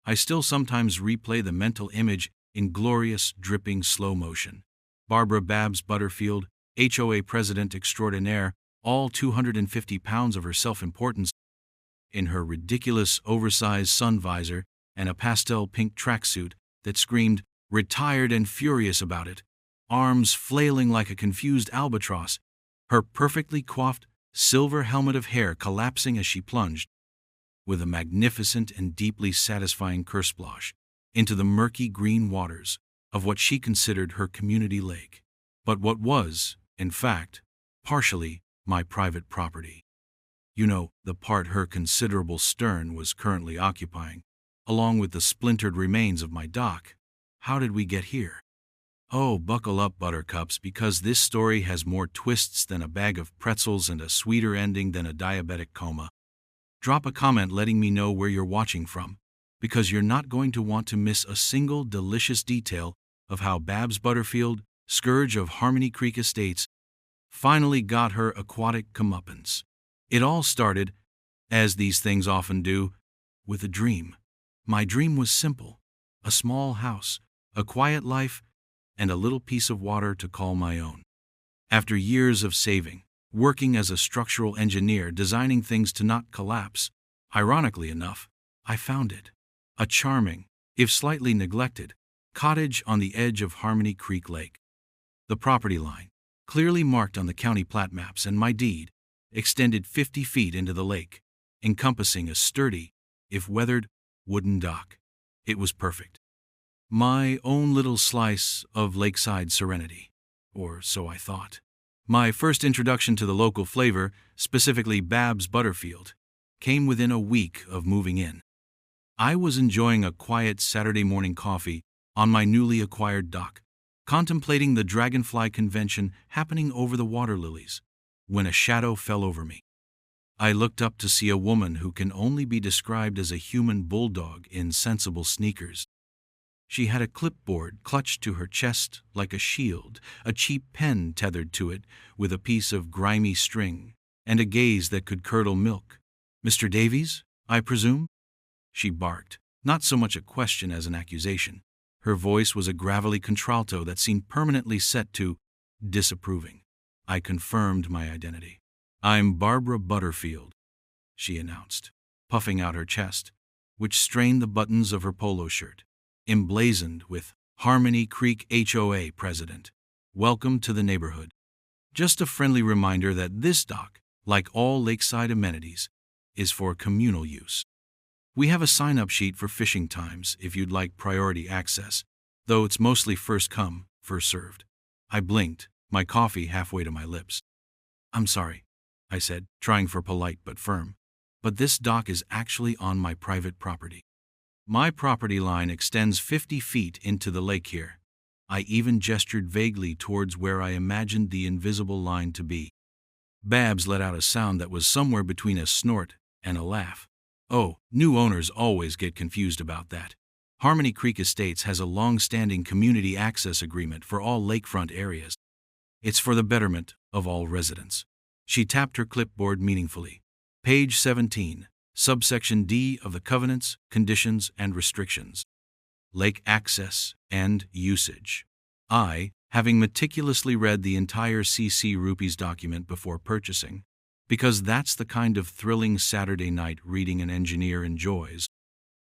I still sometimes replay the mental image in glorious, dripping slow motion. Barbara Babs Butterfield, HOA president extraordinaire, all 250 pounds of her self-importance, in her ridiculous, oversized sun visor and a pastel pink tracksuit that screamed, retired and furious about it, arms flailing like a confused albatross, her perfectly coiffed, silver helmet of hair collapsing as she plunged, with a magnificent and deeply satisfying kersplash, into the murky green waters of what she considered her community lake, but what was, in fact, partially my private property. You know, the part her considerable stern was currently occupying, along with the splintered remains of my dock. How did we get here? Oh, buckle up, buttercups, because this story has more twists than a bag of pretzels and a sweeter ending than a diabetic coma. Drop a comment letting me know where you're watching from, because you're not going to want to miss a single delicious detail of how Babs Butterfield, scourge of Harmony Creek Estates, finally got her aquatic comeuppance. It all started, as these things often do, with a dream. My dream was simple: a small house, a quiet life, and a little piece of water to call my own. After years of saving, working as a structural engineer designing things to not collapse, ironically enough, I found it. A charming, if slightly neglected, cottage on the edge of Harmony Creek Lake. The property line, clearly marked on the county plat maps and my deed, extended 50 feet into the lake, encompassing a sturdy, if weathered, wooden dock. It was perfect. My own little slice of lakeside serenity, or so I thought. My first introduction to the local flavor, specifically Babs Butterfield, came within a week of moving in. I was enjoying a quiet Saturday morning coffee on my newly acquired dock, contemplating the dragonfly convention happening over the water lilies, when a shadow fell over me. I looked up to see a woman who can only be described as a human bulldog in sensible sneakers. She had a clipboard clutched to her chest like a shield, a cheap pen tethered to it with a piece of grimy string, and a gaze that could curdle milk. "Mr. Davies, I presume?" she barked, not so much a question as an accusation. Her voice was a gravelly contralto that seemed permanently set to disapproving. I confirmed my identity. "I'm Barbara Butterfield," she announced, puffing out her chest, which strained the buttons of her polo shirt, emblazoned with Harmony Creek HOA President. "Welcome to the neighborhood. Just a friendly reminder that this dock, like all lakeside amenities, is for communal use. We have a sign-up sheet for fishing times if you'd like priority access, though it's mostly first come, first served." I blinked, my coffee halfway to my lips. "I'm sorry," I said, trying for polite but firm, "but this dock is actually on my private property. My property line extends 50 feet into the lake here." I even gestured vaguely towards where I imagined the invisible line to be. Babs let out a sound that was somewhere between a snort and a laugh. "Oh, new owners always get confused about that. Harmony Creek Estates has a long-standing community access agreement for all lakefront areas. It's for the betterment of all residents." She tapped her clipboard meaningfully. "Page 17. Subsection D of the Covenants, Conditions, and Restrictions. Lake Access and Usage." I, having meticulously read the entire CC Rupees document before purchasing, because that's the kind of thrilling Saturday night reading an engineer enjoys,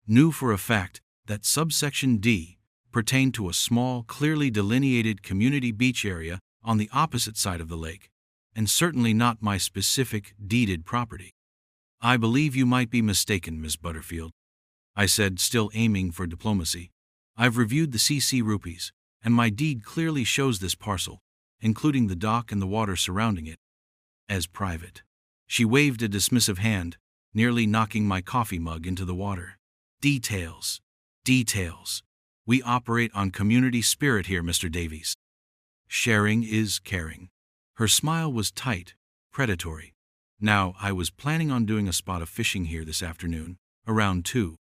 knew for a fact that subsection D pertained to a small, clearly delineated community beach area on the opposite side of the lake, and certainly not my specific deeded property. "I believe you might be mistaken, Miss Butterfield," I said, still aiming for diplomacy. "I've reviewed the CC Rupees, and my deed clearly shows this parcel, including the dock and the water surrounding it, as private." She waved a dismissive hand, nearly knocking my coffee mug into the water. "Details. Details. We operate on community spirit here, Mr. Davies. Sharing is caring." Her smile was tight, predatory. "Now, I was planning on doing a spot of fishing here this afternoon, around 2.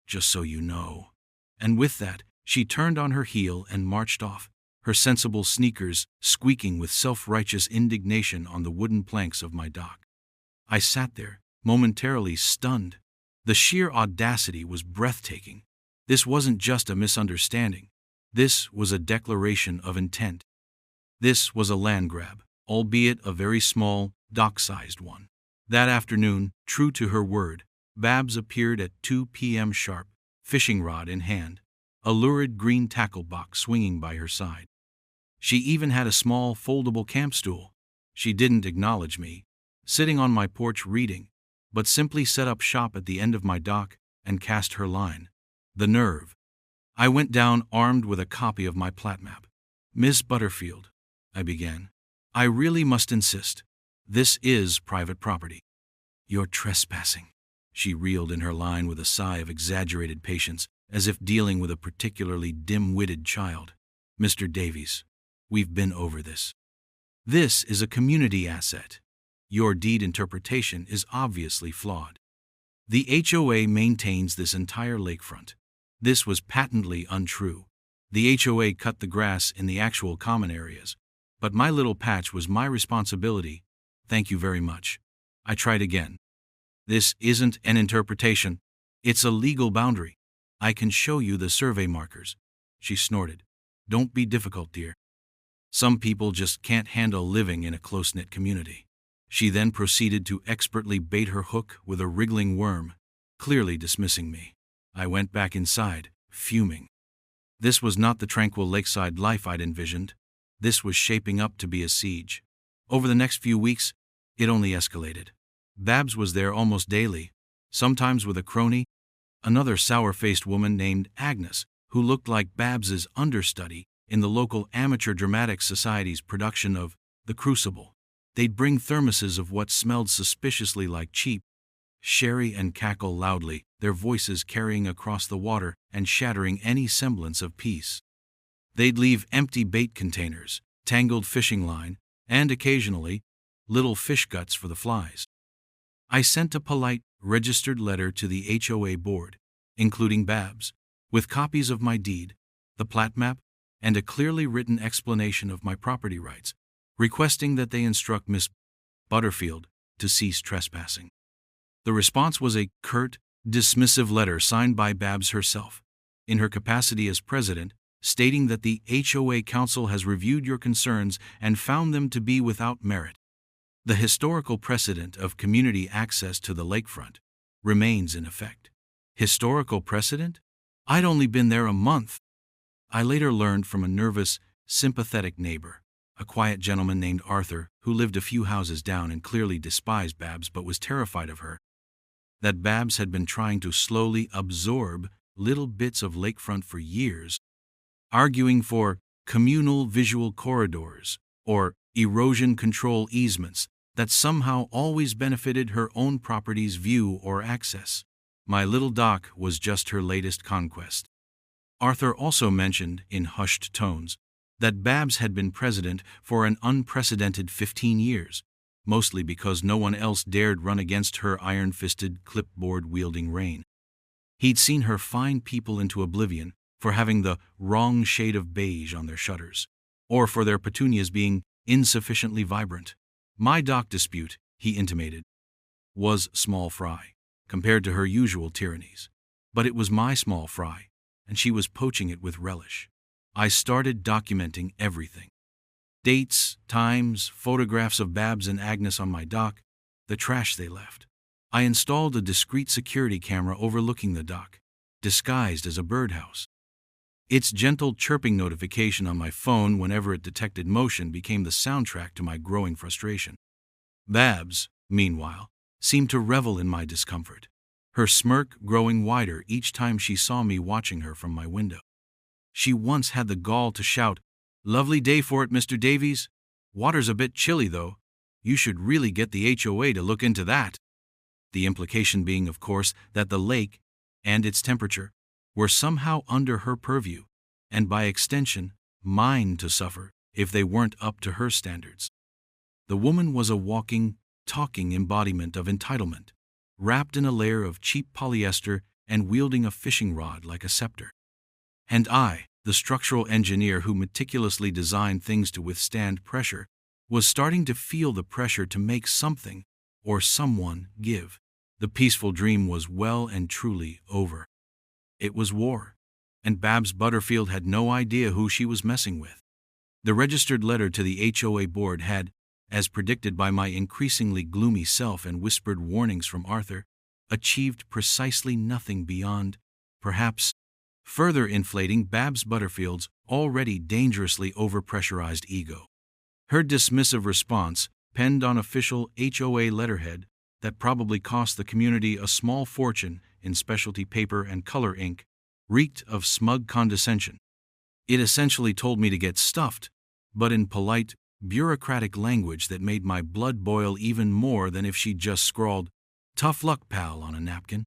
Just so you know." And with that, she turned on her heel and marched off, her sensible sneakers squeaking with self-righteous indignation on the wooden planks of my dock. I sat there, momentarily stunned, The sheer audacity was breathtaking. This wasn't just a misunderstanding. This was a declaration of intent. This was a land grab, albeit a very small, dock-sized one. That afternoon, true to her word, Babs appeared at 2 p.m. sharp, fishing rod in hand, a lurid green tackle box swinging by her side. She even had a small, foldable camp stool. She didn't acknowledge me, sitting on my porch reading, but simply set up shop at the end of my dock and cast her line. The nerve. I went down armed with a copy of my plat map. "Miss Butterfield," I began, "I really must insist. This is private property." "You're trespassing," she reeled in her line with a sigh of exaggerated patience, as if dealing with a particularly dim-witted child. "Mr. Davies, we've been over this. This is a community asset. Your deed interpretation is obviously flawed. The HOA maintains this entire lakefront. This was patently untrue. The HOA cut the grass in the actual common areas, but my little patch was my responsibility. Thank you very much." I tried again. "This isn't an interpretation. It's a legal boundary. I can show you the survey markers." She snorted. "Don't be difficult, dear. Some people just can't handle living in a close-knit community." She then proceeded to expertly bait her hook with a wriggling worm, clearly dismissing me. I went back inside, fuming. This was not the tranquil lakeside life I'd envisioned. This was shaping up to be a siege. Over the next few weeks, it only escalated. Babs was there almost daily, sometimes with a crony, another sour-faced woman named Agnes, who looked like Babs's understudy in the local amateur dramatic society's production of The Crucible. They'd bring thermoses of what smelled suspiciously like cheap sherry and cackle loudly, their voices carrying across the water and shattering any semblance of peace. They'd leave empty bait containers, tangled fishing line, and occasionally, little fish guts for the flies. I sent a polite, registered letter to the HOA board, including Babs, with copies of my deed, the plat map, and a clearly written explanation of my property rights, requesting that they instruct Miss Butterfield to cease trespassing. The response was a curt, dismissive letter signed by Babs herself, in her capacity as president, stating that the HOA Council has reviewed your concerns and found them to be without merit. The historical precedent of community access to the lakefront remains in effect. Historical precedent? I'd only been there a month. I later learned from a nervous, sympathetic neighbor, a quiet gentleman named Arthur, who lived a few houses down and clearly despised Babs but was terrified of her, that Babs had been trying to slowly absorb little bits of lakefront for years, arguing for communal visual corridors or erosion control easements that somehow always benefited her own property's view or access. My little dock was just her latest conquest. Arthur also mentioned, in hushed tones, that Babs had been president for an unprecedented 15 years, mostly because no one else dared run against her iron-fisted, clipboard-wielding reign. He'd seen her fine people into oblivion for having the wrong shade of beige on their shutters, or for their petunias being insufficiently vibrant. My dock dispute, he intimated, was small fry, compared to her usual tyrannies. But it was my small fry, and she was poaching it with relish. I started documenting everything. Dates, times, photographs of Babs and Agnes on my dock, the trash they left. I installed a discreet security camera overlooking the dock, disguised as a birdhouse. Its gentle chirping notification on my phone whenever it detected motion became the soundtrack to my growing frustration. Babs, meanwhile, seemed to revel in my discomfort, her smirk growing wider each time she saw me watching her from my window. She once had the gall to shout, "Lovely day for it, Mr. Davies. Water's a bit chilly, though. You should really get the HOA to look into that." The implication being, of course, that the lake and its temperature were somehow under her purview, and by extension, mine to suffer if they weren't up to her standards. The woman was a walking, talking embodiment of entitlement, wrapped in a layer of cheap polyester and wielding a fishing rod like a scepter. And I, the structural engineer who meticulously designed things to withstand pressure, was starting to feel the pressure to make something, or someone, give. The peaceful dream was well and truly over. It was war, and Babs Butterfield had no idea who she was messing with. The registered letter to the HOA board had, as predicted by my increasingly gloomy self and whispered warnings from Arthur, achieved precisely nothing beyond, perhaps, further inflating Babs Butterfield's already dangerously overpressurized ego. Her dismissive response, penned on official HOA letterhead that probably cost the community a small fortune in specialty paper and color ink, reeked of smug condescension. It essentially told me to get stuffed, but in polite, bureaucratic language that made my blood boil even more than if she'd just scrawled, "Tough luck, pal," on a napkin.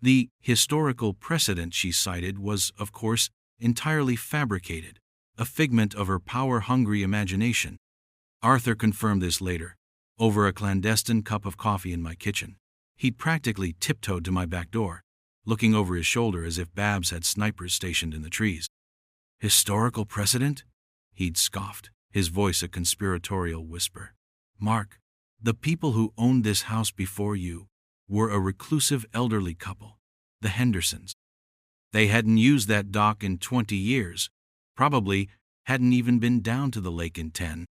The historical precedent she cited was, of course, entirely fabricated, a figment of her power-hungry imagination. Arthur confirmed this later, over a clandestine cup of coffee in my kitchen. He'd practically tiptoed to my back door, looking over his shoulder as if Babs had snipers stationed in the trees. "Historical precedent?" He'd scoffed, his voice a conspiratorial whisper. "Mark, the people who owned this house before you were a reclusive elderly couple, the Hendersons. They hadn't used that dock in 20 years, probably hadn't even been down to the lake in 10.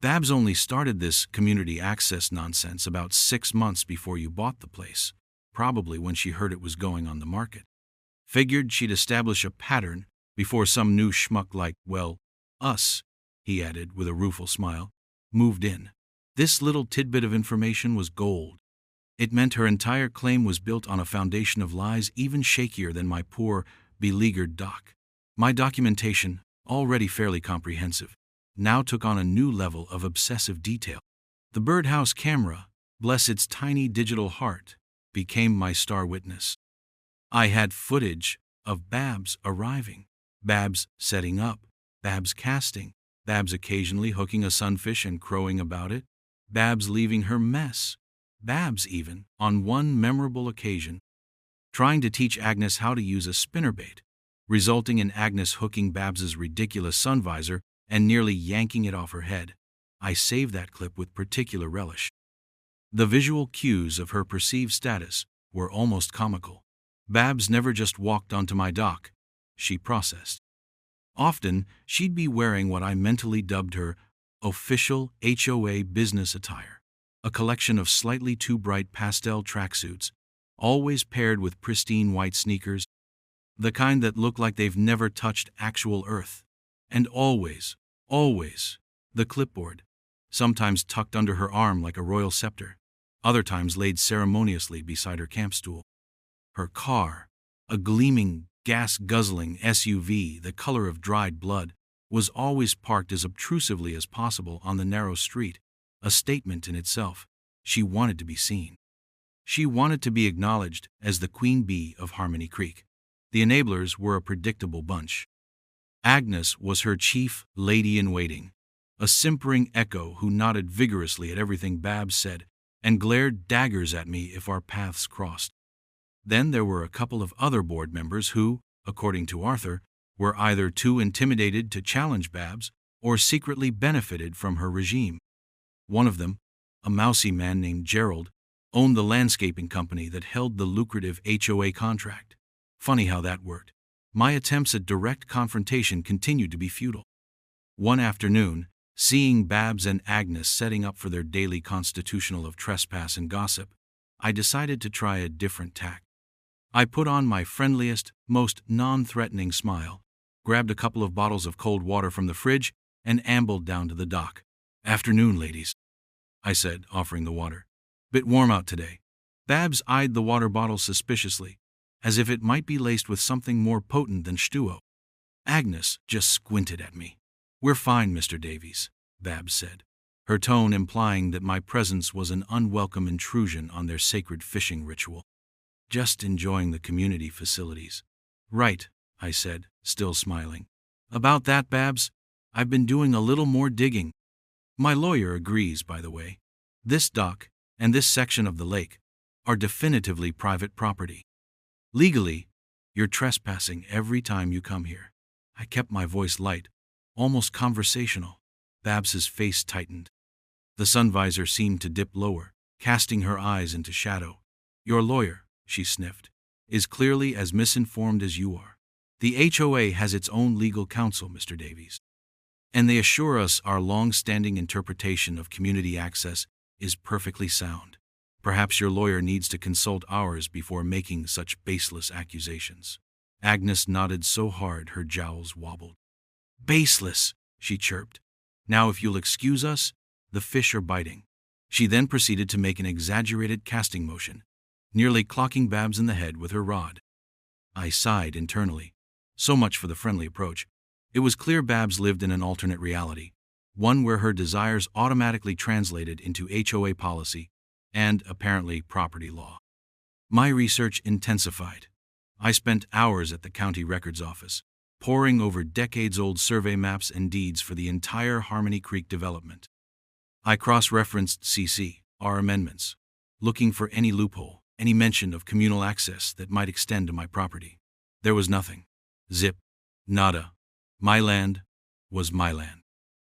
Babs only started this community access nonsense about 6 months before you bought the place, probably when she heard it was going on the market. Figured she'd establish a pattern before some new schmuck like, well, us," he added with a rueful smile, "moved in. This little tidbit of information was gold. It meant her entire claim was built on a foundation of lies even shakier than my poor, beleaguered dock. My documentation, already fairly comprehensive, now took on a new level of obsessive detail. The birdhouse camera, bless its tiny digital heart, became my star witness. I had footage of Babs arriving, Babs setting up, Babs casting, Babs occasionally hooking a sunfish and crowing about it, Babs leaving her mess, Babs even, on one memorable occasion, trying to teach Agnes how to use a spinnerbait, resulting in Agnes hooking Babs's ridiculous sun visor and nearly yanking it off her head. I saved that clip with particular relish. The visual cues of her perceived status were almost comical. Babs never just walked onto my dock, she processed. Often, she'd be wearing what I mentally dubbed her official HOA business attire, a collection of slightly too bright pastel tracksuits, always paired with pristine white sneakers, the kind that look like they've never touched actual earth. And always, the clipboard, sometimes tucked under her arm like a royal scepter, other times laid ceremoniously beside her camp stool. Her car, a gleaming, gas-guzzling SUV the color of dried blood, was always parked as obtrusively as possible on the narrow street, a statement in itself. She wanted to be seen. She wanted to be acknowledged as the queen bee of Harmony Creek. The enablers were a predictable bunch. Agnes was her chief lady-in-waiting, a simpering echo who nodded vigorously at everything Babs said and glared daggers at me if our paths crossed. Then there were a couple of other board members who, according to Arthur, were either too intimidated to challenge Babs or secretly benefited from her regime. One of them, a mousy man named Gerald, owned the landscaping company that held the lucrative HOA contract. Funny how that worked. My attempts at direct confrontation continued to be futile. One afternoon, seeing Babs and Agnes setting up for their daily constitutional of trespass and gossip, I decided to try a different tack. I put on my friendliest, most non-threatening smile, grabbed a couple of bottles of cold water from the fridge, and ambled down to the dock. "Afternoon, ladies," I said, offering the water. "Bit warm out today." Babs eyed the water bottle suspiciously, as if it might be laced with something more potent than H2O. Agnes just squinted at me. "We're fine, Mr. Davies," Babs said, her tone implying that my presence was an unwelcome intrusion on their sacred fishing ritual. "Just enjoying the community facilities." "Right," I said, still smiling. "About that, Babs, I've been doing a little more digging. My lawyer agrees, by the way. This dock and this section of the lake are definitively private property. Legally, you're trespassing every time you come here." I kept my voice light, almost conversational. Babs's face tightened. The sun visor seemed to dip lower, casting her eyes into shadow. Your lawyer, she sniffed, is clearly as misinformed as you are. The HOA has its own legal counsel, Mr. Davies. And they assure us our long-standing interpretation of community access is perfectly sound. Perhaps your lawyer needs to consult ours before making such baseless accusations. Agnes nodded so hard her jowls wobbled. Baseless, she chirped. Now if you'll excuse us, the fish are biting. She then proceeded to make an exaggerated casting motion, nearly clocking Babs in the head with her rod. I sighed internally. So much for the friendly approach. It was clear Babs lived in an alternate reality, one where her desires automatically translated into HOA policy and, apparently, property law. My research intensified. I spent hours at the county records office, poring over decades-old survey maps and deeds for the entire Harmony Creek development. I cross-referenced our amendments, looking for any loophole, any mention of communal access that might extend to my property. There was nothing. Zip. Nada. My land was my land.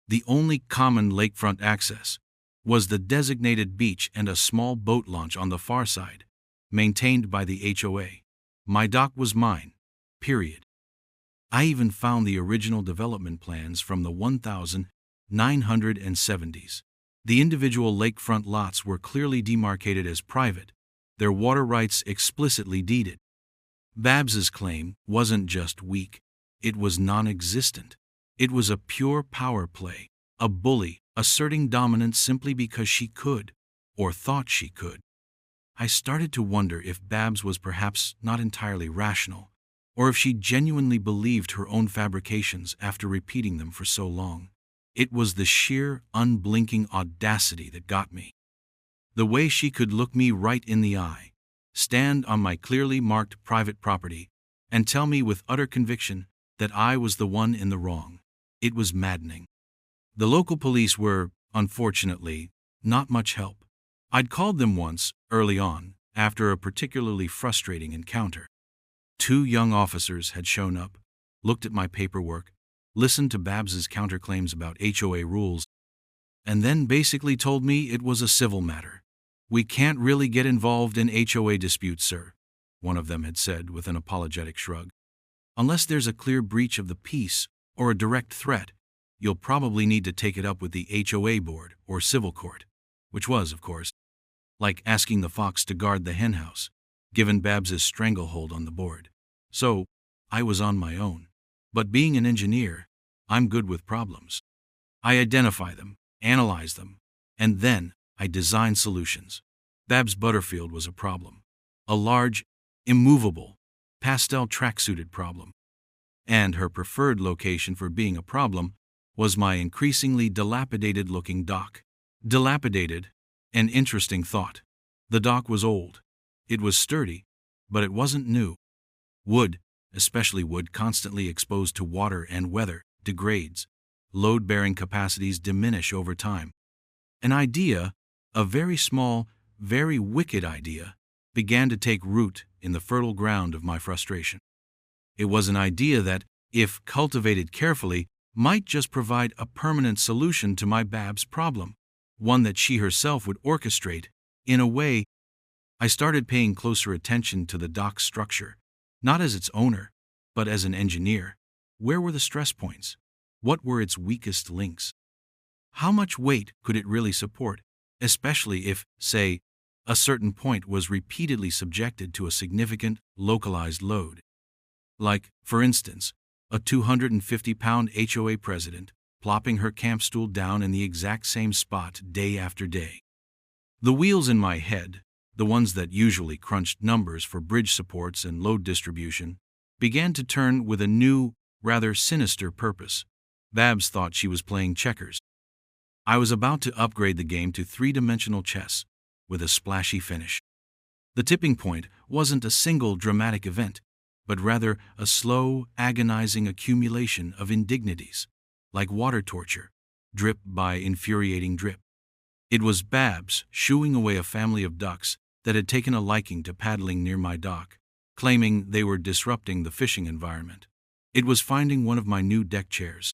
The only common lakefront access was the designated beach and a small boat launch on the far side, maintained by the HOA. My dock was mine, period. I even found the original development plans from the 1970s. The individual lakefront lots were clearly demarcated as private, their water rights explicitly deeded. Babs's claim wasn't just weak, it was non-existent. It was a pure power play, a bully asserting dominance simply because she could, or thought she could. I started to wonder if Babs was perhaps not entirely rational, or if she genuinely believed her own fabrications after repeating them for so long. It was the sheer, unblinking audacity that got me. The way she could look me right in the eye, stand on my clearly marked private property, and tell me with utter conviction that I was the one in the wrong. It was maddening. The local police were, unfortunately, not much help. I'd called them once, early on, after a particularly frustrating encounter. 2 young officers had shown up, looked at my paperwork, listened to Babs's counterclaims about HOA rules, and then basically told me it was a civil matter. We can't really get involved in HOA disputes, sir, one of them had said with an apologetic shrug. Unless there's a clear breach of the peace or a direct threat, you'll probably need to take it up with the HOA board or civil court, which was, of course, like asking the fox to guard the henhouse, given Babs's stranglehold on the board. So, I was on my own. But being an engineer, I'm good with problems. I identify them, analyze them, and then I design solutions. Babs Butterfield was a problem. A large, immovable, pastel track-suited problem. And her preferred location for being a problem was my increasingly dilapidated-looking dock. Dilapidated, an interesting thought. The dock was old. It was sturdy, but it wasn't new. Wood, especially wood constantly exposed to water and weather, degrades. Load-bearing capacities diminish over time. An idea, a very small, very wicked idea, began to take root in the fertile ground of my frustration. It was an idea that, if cultivated carefully, might just provide a permanent solution to my Babs problem, one that she herself would orchestrate. In a way, I started paying closer attention to the dock's structure, not as its owner, but as an engineer. Where were the stress points? What were its weakest links? How much weight could it really support, especially if, say, a certain point was repeatedly subjected to a significant, localized load? Like, for instance, a 250-pound HOA president plopping her camp stool down in the exact same spot day after day. The wheels in my head, the ones that usually crunched numbers for bridge supports and load distribution, began to turn with a new, rather sinister purpose. Babs thought she was playing checkers. I was about to upgrade the game to 3-dimensional chess, with a splashy finish. The tipping point wasn't a single dramatic event, but rather a slow, agonizing accumulation of indignities, like water torture, drip by infuriating drip. It was Babs shooing away a family of ducks that had taken a liking to paddling near my dock, claiming they were disrupting the fishing environment. It was finding one of my new deck chairs,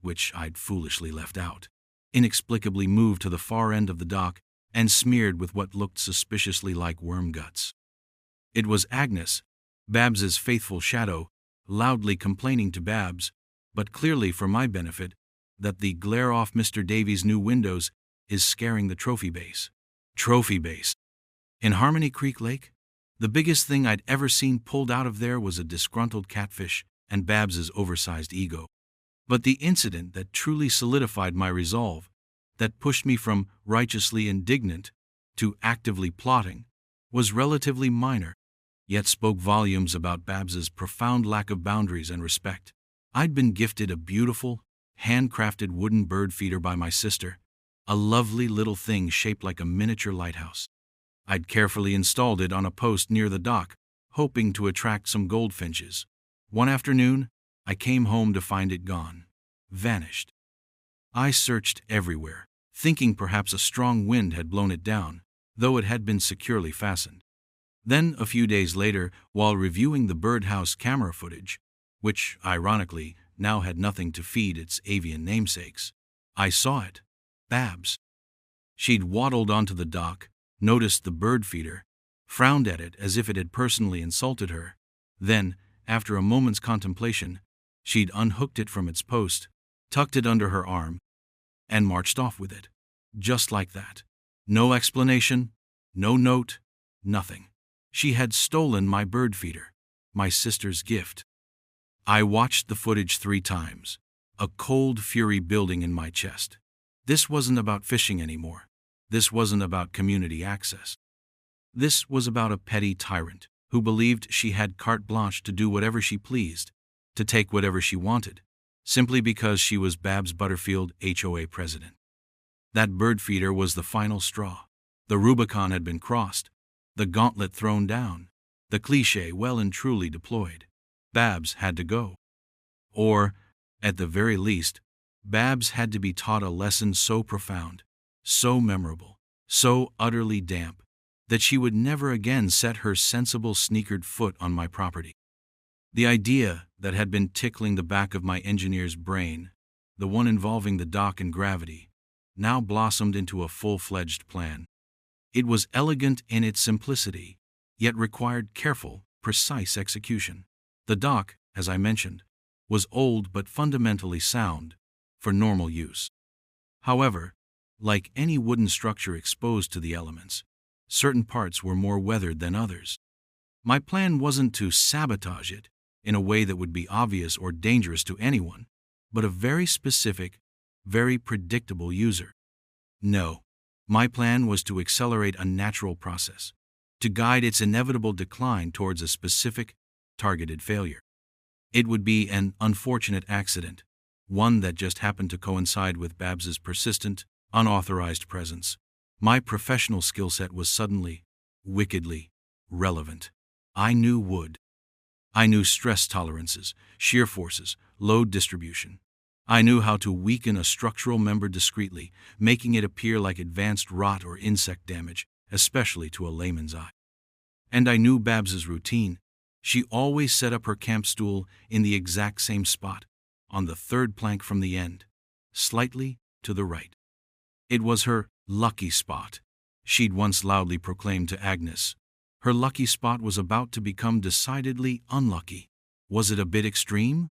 which I'd foolishly left out, inexplicably moved to the far end of the dock and smeared with what looked suspiciously like worm guts. It was Agnes, Babs's faithful shadow, loudly complaining to Babs, but clearly for my benefit, that the glare off Mr. Davies' new windows is scaring the trophy base. Trophy base. In Harmony Creek Lake, the biggest thing I'd ever seen pulled out of there was a disgruntled catfish and Babs's oversized ego. But the incident that truly solidified my resolve, that pushed me from righteously indignant to actively plotting, was relatively minor, yet spoke volumes about Babs's profound lack of boundaries and respect. I'd been gifted a beautiful, handcrafted wooden bird feeder by my sister, a lovely little thing shaped like a miniature lighthouse. I'd carefully installed it on a post near the dock, hoping to attract some goldfinches. One afternoon, I came home to find it gone. Vanished. I searched everywhere, thinking perhaps a strong wind had blown it down, though it had been securely fastened. Then, a few days later, while reviewing the birdhouse camera footage, which, ironically, now had nothing to feed its avian namesakes, I saw it. Babs. She'd waddled onto the dock, noticed the bird feeder, frowned at it as if it had personally insulted her. Then, after a moment's contemplation, she'd unhooked it from its post, tucked it under her arm, and marched off with it. Just like that. No explanation, no note, nothing. She had stolen my bird feeder, my sister's gift. I watched the footage 3 times, a cold fury building in my chest. This wasn't about fishing anymore. This wasn't about community access. This was about a petty tyrant who believed she had carte blanche to do whatever she pleased, to take whatever she wanted, simply because she was Babs Butterfield, HOA president. That bird feeder was the final straw. The Rubicon had been crossed, the gauntlet thrown down, the cliché well and truly deployed. Babs had to go. Or, at the very least, Babs had to be taught a lesson so profound, so memorable, so utterly damp, that she would never again set her sensible sneakered foot on my property. The idea that had been tickling the back of my engineer's brain, the one involving the dock and gravity, now blossomed into a full-fledged plan. It was elegant in its simplicity, yet required careful, precise execution. The dock, as I mentioned, was old but fundamentally sound, for normal use. However, like any wooden structure exposed to the elements, certain parts were more weathered than others. My plan wasn't to sabotage it in a way that would be obvious or dangerous to anyone, but a very specific, very predictable user. No, my plan was to accelerate a natural process, to guide its inevitable decline towards a specific, targeted failure. It would be an unfortunate accident, one that just happened to coincide with Babs's persistent, unauthorized presence. My professional skill set was suddenly, wickedly, relevant. I knew wood. I knew stress tolerances, shear forces, load distribution. I knew how to weaken a structural member discreetly, making it appear like advanced rot or insect damage, especially to a layman's eye. And I knew Babs's routine. She always set up her camp stool in the exact same spot, on the 3rd plank from the end, slightly to the right. It was her lucky spot, she'd once loudly proclaimed to Agnes. Her lucky spot was about to become decidedly unlucky. Was it a bit extreme?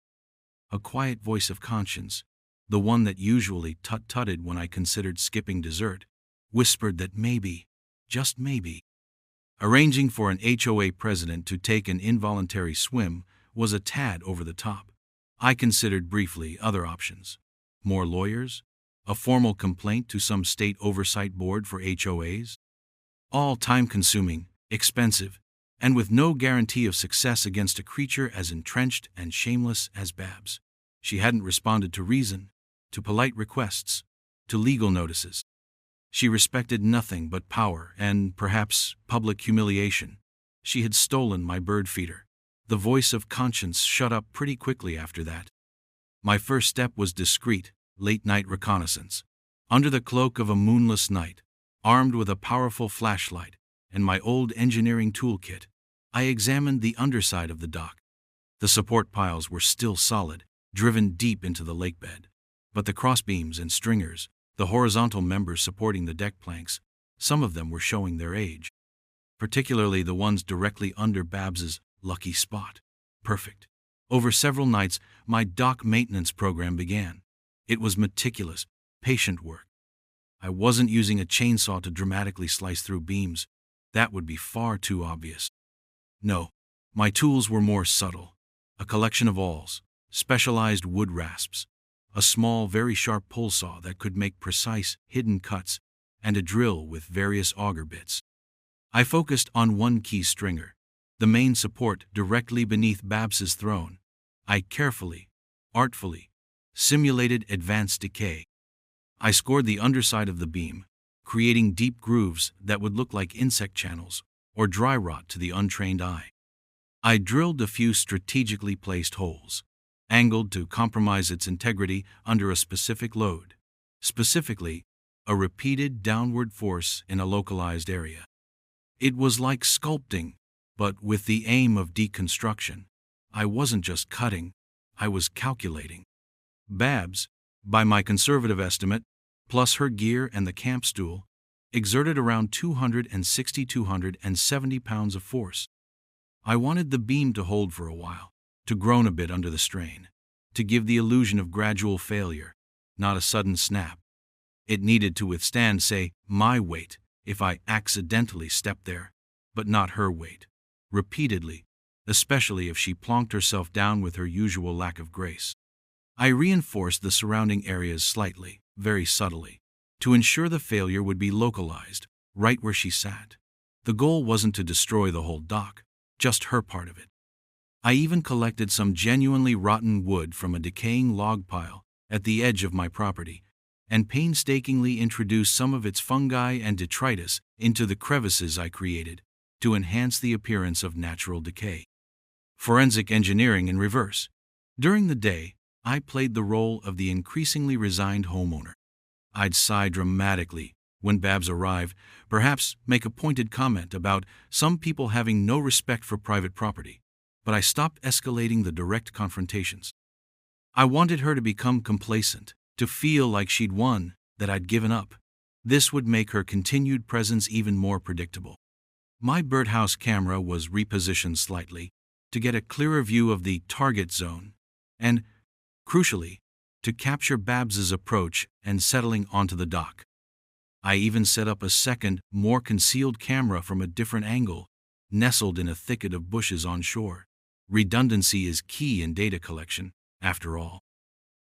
A quiet voice of conscience, the one that usually tut-tutted when I considered skipping dessert, whispered that maybe, just maybe, arranging for an HOA president to take an involuntary swim was a tad over the top. I considered briefly other options. More lawyers? A formal complaint to some state oversight board for HOAs? All time-consuming, expensive, and with no guarantee of success against a creature as entrenched and shameless as Babs. She hadn't responded to reason, to polite requests, to legal notices. She respected nothing but power and, perhaps, public humiliation. She had stolen my bird feeder. The voice of conscience shut up pretty quickly after that. My first step was discreet, late-night reconnaissance. Under the cloak of a moonless night, armed with a powerful flashlight and my old engineering toolkit, I examined the underside of the dock. The support piles were still solid, driven deep into the lakebed, but the crossbeams and stringers, the horizontal members supporting the deck planks, Some of them were showing their age, particularly the ones directly under Babs's lucky spot. Perfect. Over several nights, my dock maintenance program began. It was meticulous, patient work. I wasn't using a chainsaw to dramatically slice through beams. That would be far too obvious. No, my tools were more subtle. A collection of awls, specialized wood rasps, a small, very sharp pull saw that could make precise, hidden cuts, and a drill with various auger bits. I focused on one key stringer, the main support directly beneath Babs's throne. I carefully, artfully, simulated advanced decay. I scored the underside of the beam, creating deep grooves that would look like insect channels or dry rot to the untrained eye. I drilled a few strategically placed holes, angled to compromise its integrity under a specific load, specifically, a repeated downward force in a localized area. It was like sculpting, but with the aim of deconstruction. I wasn't just cutting, I was calculating. Babs, by my conservative estimate, plus her gear and the camp stool, exerted around 270 pounds of force. I wanted the beam to hold for a while, to groan a bit under the strain, to give the illusion of gradual failure, not a sudden snap. It needed to withstand, say, my weight, if I accidentally stepped there, but not her weight, repeatedly, especially if she plonked herself down with her usual lack of grace. I reinforced the surrounding areas slightly, very subtly, to ensure the failure would be localized, right where she sat. The goal wasn't to destroy the whole dock, just her part of it. I even collected some genuinely rotten wood from a decaying log pile at the edge of my property, and painstakingly introduced some of its fungi and detritus into the crevices I created to enhance the appearance of natural decay. Forensic engineering in reverse. During the day, I played the role of the increasingly resigned homeowner. I'd sigh dramatically when Babs arrived, perhaps make a pointed comment about some people having no respect for private property, but I stopped escalating the direct confrontations. I wanted her to become complacent, to feel like she'd won, that I'd given up. This would make her continued presence even more predictable. My birdhouse camera was repositioned slightly to get a clearer view of the target zone and, crucially, to capture Babs's approach and settling onto the dock. I even set up a second, more concealed camera from a different angle, nestled in a thicket of bushes on shore. Redundancy is key in data collection, after all.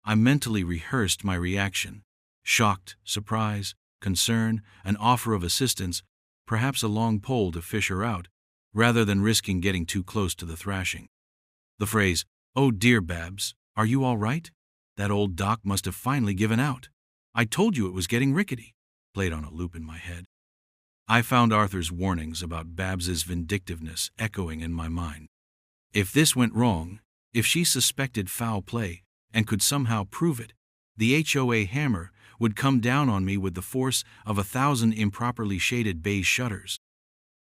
I mentally rehearsed my reaction: shocked, surprise, concern, an offer of assistance, perhaps a long pole to fish her out, rather than risking getting too close to the thrashing. The phrase, "Oh dear Babs, are you all right? That old dock must have finally given out. I told you it was getting rickety," played on a loop in my head. I found Arthur's warnings about Babs's vindictiveness echoing in my mind. If this went wrong, if she suspected foul play and could somehow prove it, the HOA hammer would come down on me with the force of 1,000 improperly shaded beige shutters.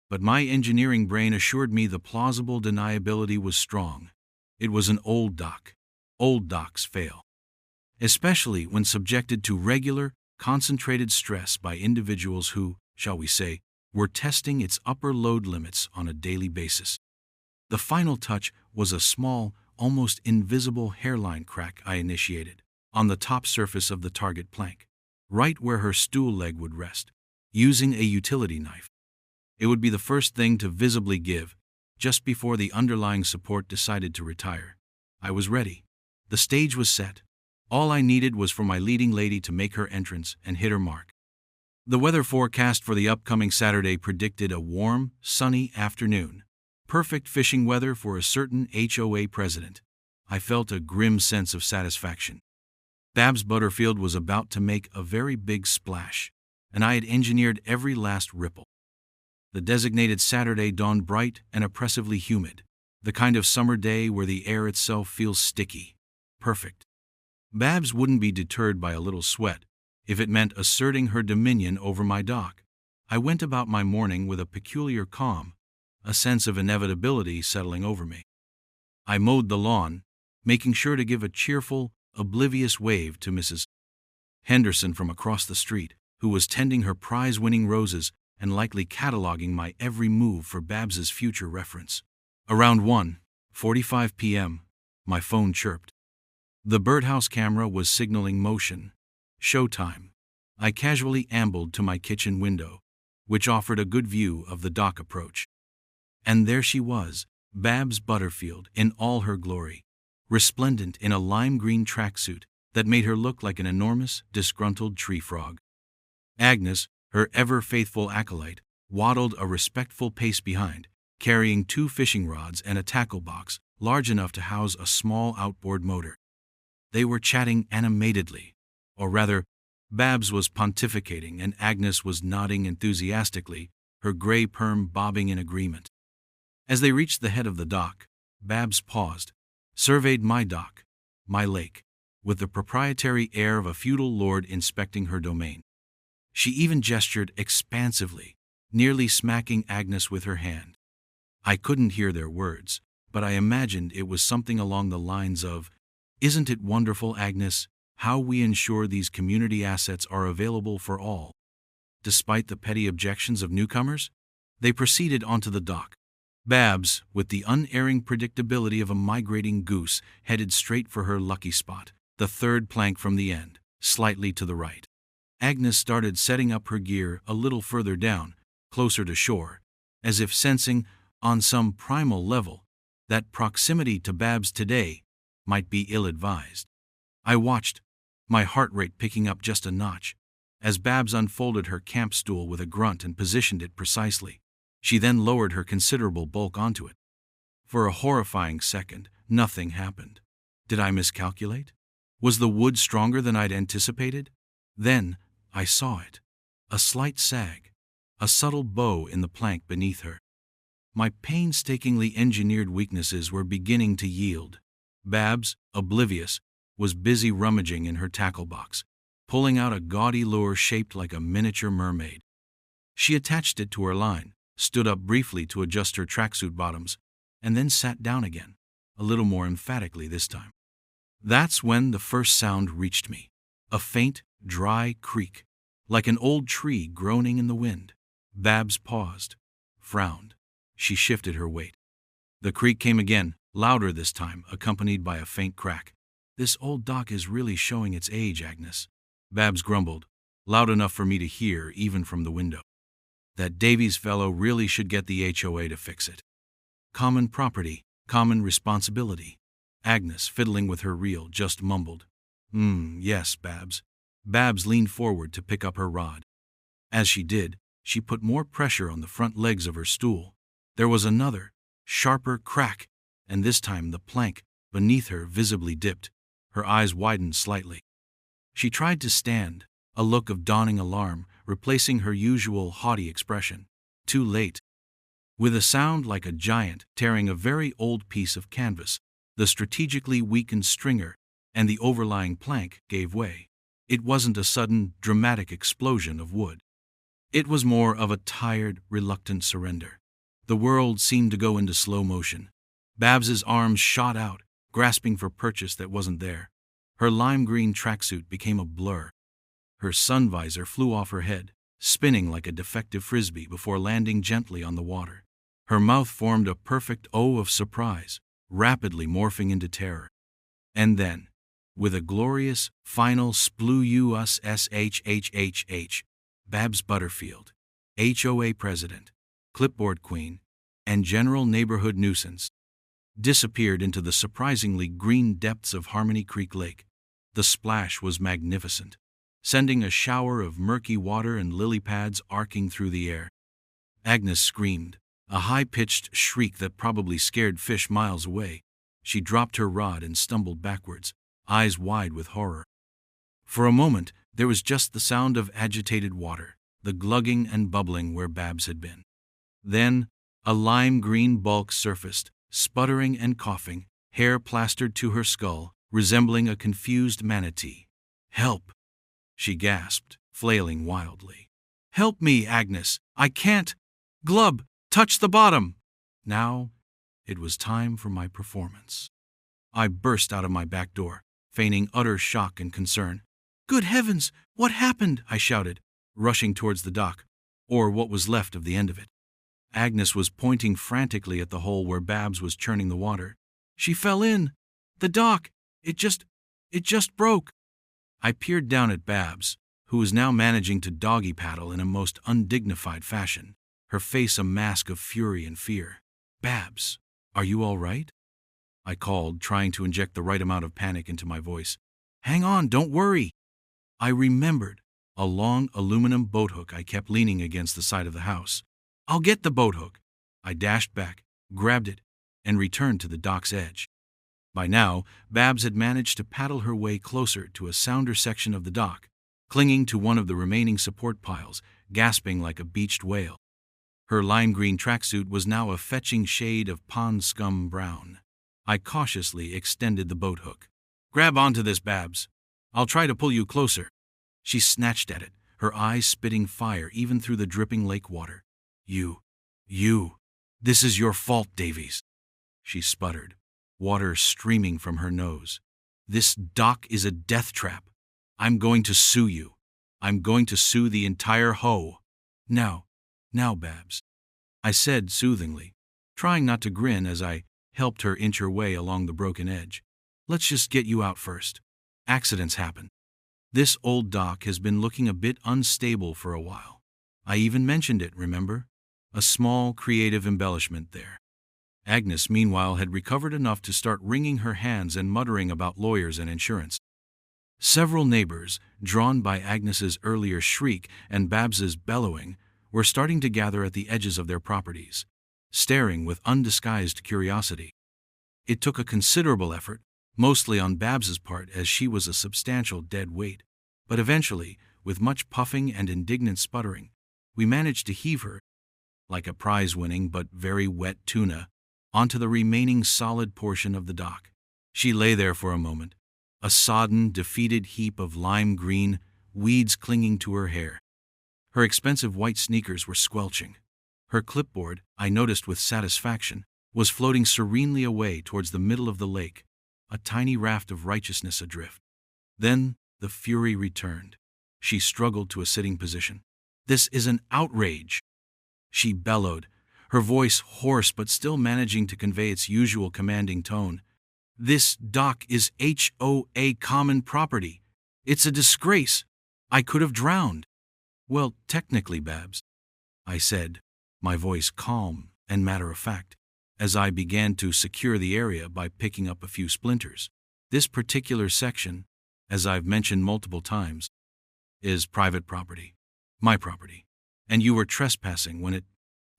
But my engineering brain assured me the plausible deniability was strong. It was an old dock. Old docks fail, especially when subjected to regular, concentrated stress by individuals who, shall we say, were testing its upper load limits on a daily basis. The final touch was a small, almost invisible hairline crack I initiated on the top surface of the target plank, right where her stool leg would rest, using a utility knife. It would be the first thing to visibly give, just before the underlying support decided to retire. I was ready. The stage was set. All I needed was for my leading lady to make her entrance and hit her mark. The weather forecast for the upcoming Saturday predicted a warm, sunny afternoon. Perfect fishing weather for a certain HOA president. I felt a grim sense of satisfaction. Babs Butterfield was about to make a very big splash, and I had engineered every last ripple. The designated Saturday dawned bright and oppressively humid, the kind of summer day where the air itself feels sticky. Perfect. Babs wouldn't be deterred by a little sweat if it meant asserting her dominion over my dock. I went about my morning with a peculiar calm, a sense of inevitability settling over me. I mowed the lawn, making sure to give a cheerful, oblivious wave to Mrs. Henderson from across the street, who was tending her prize-winning roses and likely cataloging my every move for Babs's future reference. Around 1:45 p.m., my phone chirped. The birdhouse camera was signaling motion. Showtime. I casually ambled to my kitchen window, which offered a good view of the dock approach. And there she was, Babs Butterfield in all her glory, resplendent in a lime green tracksuit that made her look like an enormous, disgruntled tree frog. Agnes, her ever-faithful acolyte, waddled a respectful pace behind, carrying 2 fishing rods and a tackle box large enough to house a small outboard motor. They were chatting animatedly, or rather, Babs was pontificating and Agnes was nodding enthusiastically, her gray perm bobbing in agreement. As they reached the head of the dock, Babs paused, surveyed my dock, my lake, with the proprietary air of a feudal lord inspecting her domain. She even gestured expansively, nearly smacking Agnes with her hand. I couldn't hear their words, but I imagined it was something along the lines of, "Isn't it wonderful, Agnes, how we ensure these community assets are available for all?" Despite the petty objections of newcomers, they proceeded onto the dock. Babs, with the unerring predictability of a migrating goose, headed straight for her lucky spot, the 3rd plank from the end, slightly to the right. Agnes started setting up her gear a little further down, closer to shore, as if sensing, on some primal level, that proximity to Babs today might be ill-advised. I watched, my heart rate picking up just a notch, as Babs unfolded her camp stool with a grunt and positioned it precisely. She then lowered her considerable bulk onto it. For a horrifying second, nothing happened. Did I miscalculate? Was the wood stronger than I'd anticipated? Then, I saw it. A slight sag, a subtle bow in the plank beneath her. My painstakingly engineered weaknesses were beginning to yield. Babs, oblivious, was busy rummaging in her tackle box, pulling out a gaudy lure shaped like a miniature mermaid. She attached it to her line, stood up briefly to adjust her tracksuit bottoms, and then sat down again, a little more emphatically this time. That's when the first sound reached me, a faint, dry creak, like an old tree groaning in the wind. Babs paused, frowned. She shifted her weight. The creak came again, louder this time, accompanied by a faint crack. "This old dock is really showing its age, Agnes," Babs grumbled, loud enough for me to hear even from the window. "That Davies fellow really should get the HOA to fix it. Common property, common responsibility." Agnes, fiddling with her reel, just mumbled, Yes, Babs." Babs leaned forward to pick up her rod. As she did, she put more pressure on the front legs of her stool. There was another, sharper crack, and this time the plank beneath her visibly dipped. Her eyes widened slightly. She tried to stand, a look of dawning alarm replacing her usual haughty expression. Too late. With a sound like a giant tearing a very old piece of canvas, the strategically weakened stringer and the overlying plank gave way. It wasn't a sudden, dramatic explosion of wood. It was more of a tired, reluctant surrender. The world seemed to go into slow motion. Babs's arms shot out, grasping for purchase that wasn't there. Her lime green tracksuit became a blur. Her sun visor flew off her head, spinning like a defective frisbee before landing gently on the water. Her mouth formed a perfect O of surprise, rapidly morphing into terror. And then, with a glorious, final SHHHH, Babs Butterfield, HOA President, Clipboard Queen, and General Neighborhood Nuisance, disappeared into the surprisingly green depths of Harmony Creek Lake. The splash was magnificent, sending a shower of murky water and lily pads arcing through the air. Agnes screamed, a high-pitched shriek that probably scared fish miles away. She dropped her rod and stumbled backwards, eyes wide with horror. For a moment, there was just the sound of agitated water, the glugging and bubbling where Babs had been. Then, a lime-green bulk surfaced, sputtering and coughing, hair plastered to her skull, resembling a confused manatee. "Help!" she gasped, flailing wildly. "Help me, Agnes! I can't! Glub! Touch the bottom!" Now, it was time for my performance. I burst out of my back door, feigning utter shock and concern. "Good heavens! What happened?" I shouted, rushing towards the dock. or what was left of the end of it. Agnes was pointing frantically at the hole where Babs was churning the water. "She fell in! The dock! It just broke!" I peered down at Babs, who was now managing to doggy paddle in a most undignified fashion, her face a mask of fury and fear. "Babs, are you all right?" I called, trying to inject the right amount of panic into my voice. "Hang on, don't worry." I remembered a long aluminum boat hook I kept leaning against the side of the house. "I'll get the boat hook." I dashed back, grabbed it, and returned to the dock's edge. By now, Babs had managed to paddle her way closer to a sounder section of the dock, clinging to one of the remaining support piles, gasping like a beached whale. Her lime green tracksuit was now a fetching shade of pond scum brown. I cautiously extended the boat hook. "Grab onto this, Babs. I'll try to pull you closer." She snatched at it, her eyes spitting fire even through the dripping lake water. You, this is your fault, Davies," she sputtered, water streaming from her nose. "This dock is a death trap. I'm going to sue you. I'm going to sue the entire HOA. Now, Babs," I said soothingly, trying not to grin as I helped her inch her way along the broken edge. "Let's just get you out first. Accidents happen. This old dock has been looking a bit unstable for a while. I even mentioned it, remember? A small creative embellishment there." Agnes, meanwhile, had recovered enough to start wringing her hands and muttering about lawyers and insurance. Several neighbors, drawn by Agnes's earlier shriek and Babs's bellowing, were starting to gather at the edges of their properties, staring with undisguised curiosity. It took a considerable effort, mostly on Babs's part as she was a substantial dead weight, but eventually, with much puffing and indignant sputtering, we managed to heave her, like a prize-winning but very wet tuna, onto the remaining solid portion of the dock. She lay there for a moment, a sodden, defeated heap of lime green, weeds clinging to her hair. Her expensive white sneakers were squelching. Her clipboard, I noticed with satisfaction, was floating serenely away towards the middle of the lake, a tiny raft of righteousness adrift. Then the fury returned. She struggled to a sitting position. "This is an outrage," she bellowed, her voice hoarse but still managing to convey its usual commanding tone. "This dock is HOA common property. It's a disgrace. I could have drowned." "Well, technically, Babs," I said, my voice calm and matter-of-fact, as I began to secure the area by picking up a few splinters. "This particular section, as I've mentioned multiple times, is private property, my property, and you were trespassing when it,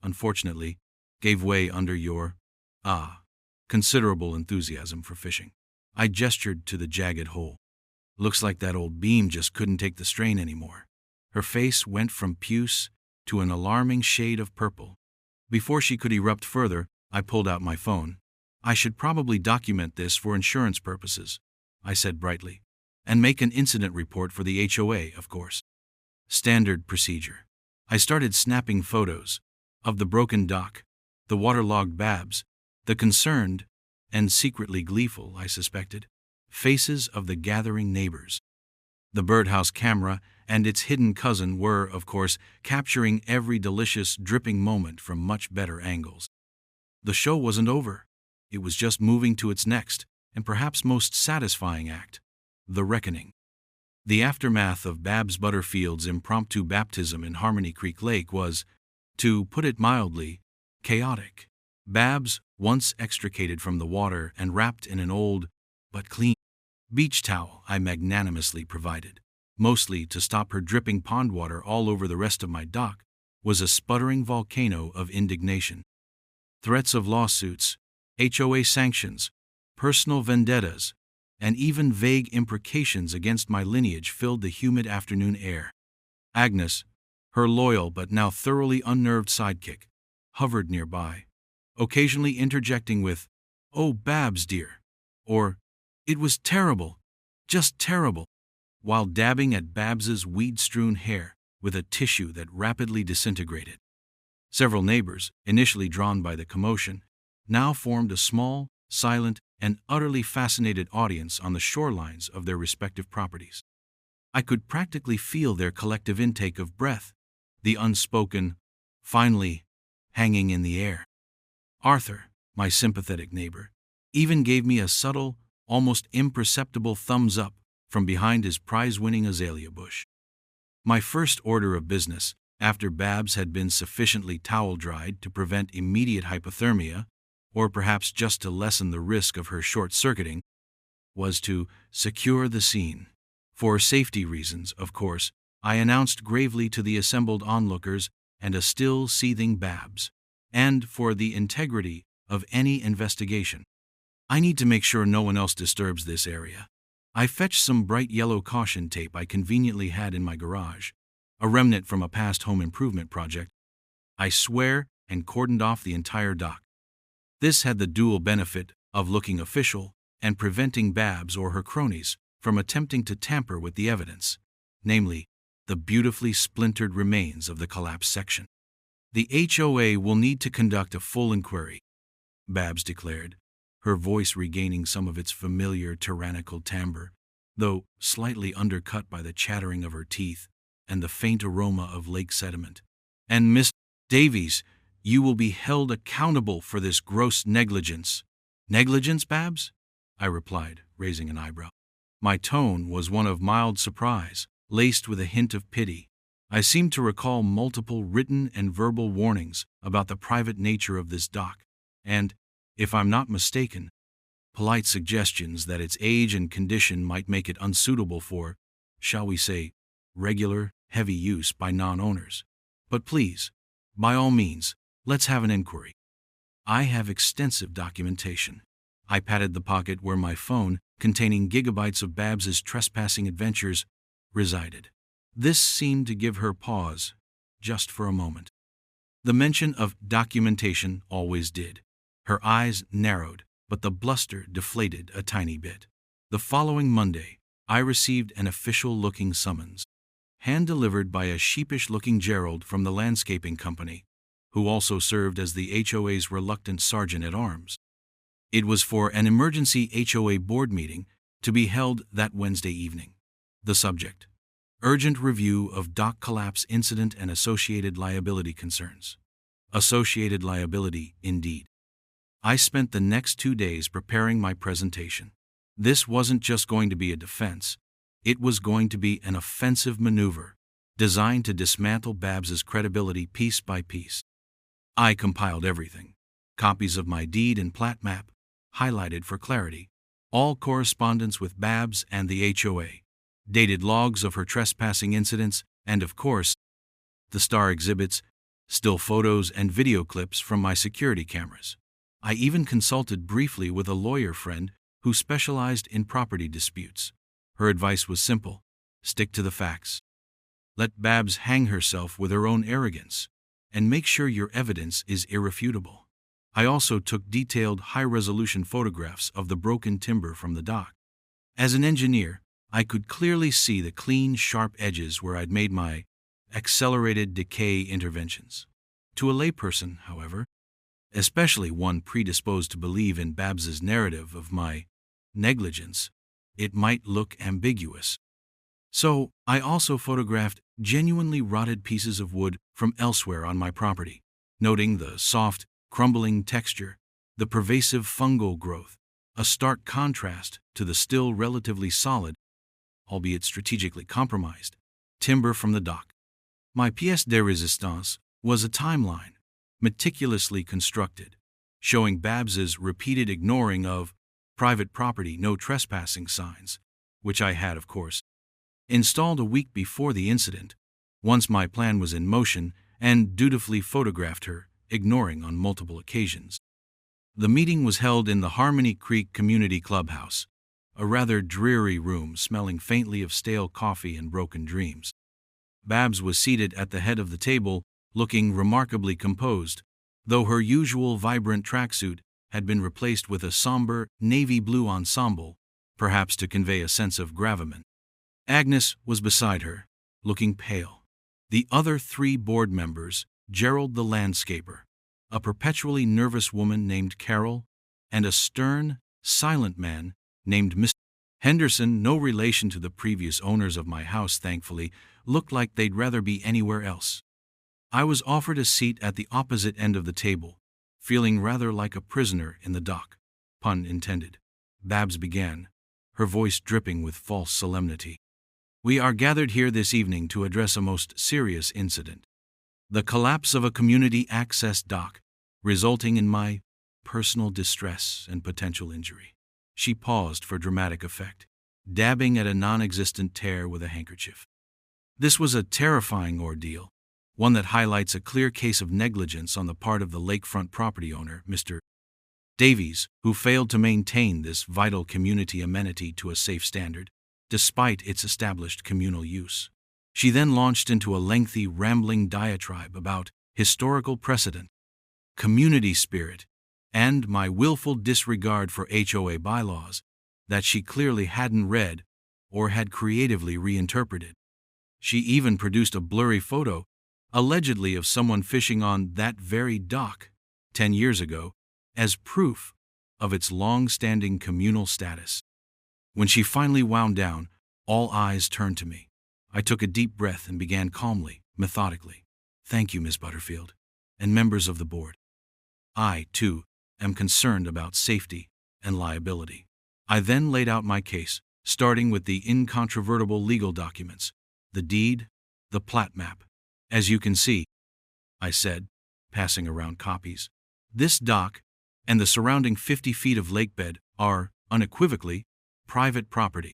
unfortunately, gave way under your, considerable enthusiasm for fishing." I gestured to the jagged hole. "Looks like that old beam just couldn't take the strain anymore." Her face went from puce to an alarming shade of purple. Before she could erupt further, I pulled out my phone. "I should probably document this for insurance purposes," I said brightly, "and make an incident report for the HOA, of course. Standard procedure." I started snapping photos of the broken dock, the waterlogged Babs, the concerned, and secretly gleeful, I suspected, faces of the gathering neighbors. The birdhouse camera and its hidden cousin were, of course, capturing every delicious, dripping moment from much better angles. The show wasn't over. It was just moving to its next, and perhaps most satisfying act, the reckoning. The aftermath of Babs Butterfield's impromptu baptism in Harmony Creek Lake was, to put it mildly, chaotic. Babs, once extricated from the water and wrapped in an old, but clean, beach towel I magnanimously provided, mostly to stop her dripping pond water all over the rest of my dock, was a sputtering volcano of indignation. Threats of lawsuits, HOA sanctions, personal vendettas, and even vague imprecations against my lineage filled the humid afternoon air. Agnes, her loyal but now thoroughly unnerved sidekick, hovered nearby, occasionally interjecting with, "Oh, Babs, dear," or, "It was terrible, just terrible," while dabbing at Babs's weed-strewn hair with a tissue that rapidly disintegrated. Several neighbors, initially drawn by the commotion, now formed a small, silent, and utterly fascinated audience on the shorelines of their respective properties. I could practically feel their collective intake of breath, the unspoken, finally, hanging in the air. Arthur, my sympathetic neighbor, even gave me a subtle, almost imperceptible thumbs up from behind his prize-winning azalea bush. My first order of business, after Babs had been sufficiently towel-dried to prevent immediate hypothermia, or perhaps just to lessen the risk of her short-circuiting, was to secure the scene. For safety reasons, of course, I announced gravely to the assembled onlookers and a still seething Babs, and for the integrity of any investigation, I need to make sure no one else disturbs this area. I fetched some bright yellow caution tape I conveniently had in my garage, a remnant from a past home improvement project. I swear, and cordoned off the entire dock. This had the dual benefit of looking official and preventing Babs or her cronies from attempting to tamper with the evidence, namely, the beautifully splintered remains of the collapsed section. The HOA will need to conduct a full inquiry, Babs declared, her voice regaining some of its familiar tyrannical timbre, though slightly undercut by the chattering of her teeth and the faint aroma of lake sediment. And Miss Davies, you will be held accountable for this gross negligence. Negligence, Babs? I replied, raising an eyebrow. My tone was one of mild surprise, laced with a hint of pity. I seemed to recall multiple written and verbal warnings about the private nature of this dock, and, if I'm not mistaken, polite suggestions that its age and condition might make it unsuitable for, shall we say, regular, heavy use by non-owners. But please, by all means, let's have an inquiry. I have extensive documentation. I patted the pocket where my phone, containing gigabytes of Babs's trespassing adventures, resided. This seemed to give her pause, just for a moment. The mention of documentation always did. Her eyes narrowed, but the bluster deflated a tiny bit. The following Monday, I received an official-looking summons, hand-delivered by a sheepish-looking Gerald from the landscaping company, who also served as the HOA's reluctant sergeant-at-arms. It was for an emergency HOA board meeting to be held that Wednesday evening. The subject: urgent review of dock collapse incident and associated liability concerns. Associated liability, indeed. I spent the next 2 days preparing my presentation. This wasn't just going to be a defense, it was going to be an offensive maneuver, designed to dismantle Babs's credibility piece by piece. I compiled everything: copies of my deed and plat map, highlighted for clarity, all correspondence with Babs and the HOA, dated logs of her trespassing incidents, and of course, the star exhibits, still photos and video clips from my security cameras. I even consulted briefly with a lawyer friend who specialized in property disputes. Her advice was simple: stick to the facts. Let Babs hang herself with her own arrogance, and make sure your evidence is irrefutable. I also took detailed, high-resolution photographs of the broken timber from the dock. As an engineer, I could clearly see the clean, sharp edges where I'd made my accelerated decay interventions. To a layperson, however, especially one predisposed to believe in Babs's narrative of my negligence, it might look ambiguous. So, I also photographed genuinely rotted pieces of wood from elsewhere on my property, noting the soft, crumbling texture, the pervasive fungal growth, a stark contrast to the still relatively solid, albeit strategically compromised, timber from the dock. My pièce de résistance was a timeline, meticulously constructed, showing Babs's repeated ignoring of private property no trespassing signs, which I had, of course, installed a week before the incident, once my plan was in motion, and dutifully photographed her, ignoring on multiple occasions. The meeting was held in the Harmony Creek Community Clubhouse, a rather dreary room smelling faintly of stale coffee and broken dreams. Babs was seated at the head of the table, looking remarkably composed, though her usual vibrant tracksuit had been replaced with a somber, navy blue ensemble, perhaps to convey a sense of gravamen. Agnes was beside her, looking pale. The other 3 board members, Gerald the landscaper, a perpetually nervous woman named Carol, and a stern, silent man named Mr. Henderson, no relation to the previous owners of my house, thankfully, looked like they'd rather be anywhere else. I was offered a seat at the opposite end of the table, feeling rather like a prisoner in the dock. Pun intended. Babs began, her voice dripping with false solemnity. We are gathered here this evening to address a most serious incident. The collapse of a community access dock, resulting in my personal distress and potential injury. She paused for dramatic effect, dabbing at a non-existent tear with a handkerchief. This was a terrifying ordeal, one that highlights a clear case of negligence on the part of the lakefront property owner, Mr. Davies, who failed to maintain this vital community amenity to a safe standard, despite its established communal use. She then launched into a lengthy, rambling diatribe about historical precedent, community spirit, and my willful disregard for HOA bylaws that she clearly hadn't read or had creatively reinterpreted. She even produced a blurry photo, allegedly of someone fishing on that very dock 10 years ago, as proof of its long-standing communal status. When she finally wound down, all eyes turned to me. I took a deep breath and began calmly, methodically. Thank you, Ms. Butterfield, and members of the board. I, too, am concerned about safety and liability. I then laid out my case, starting with the incontrovertible legal documents, the deed, the plat map. As you can see, I said, passing around copies, this dock and the surrounding 50 feet of lakebed are, unequivocally, private property.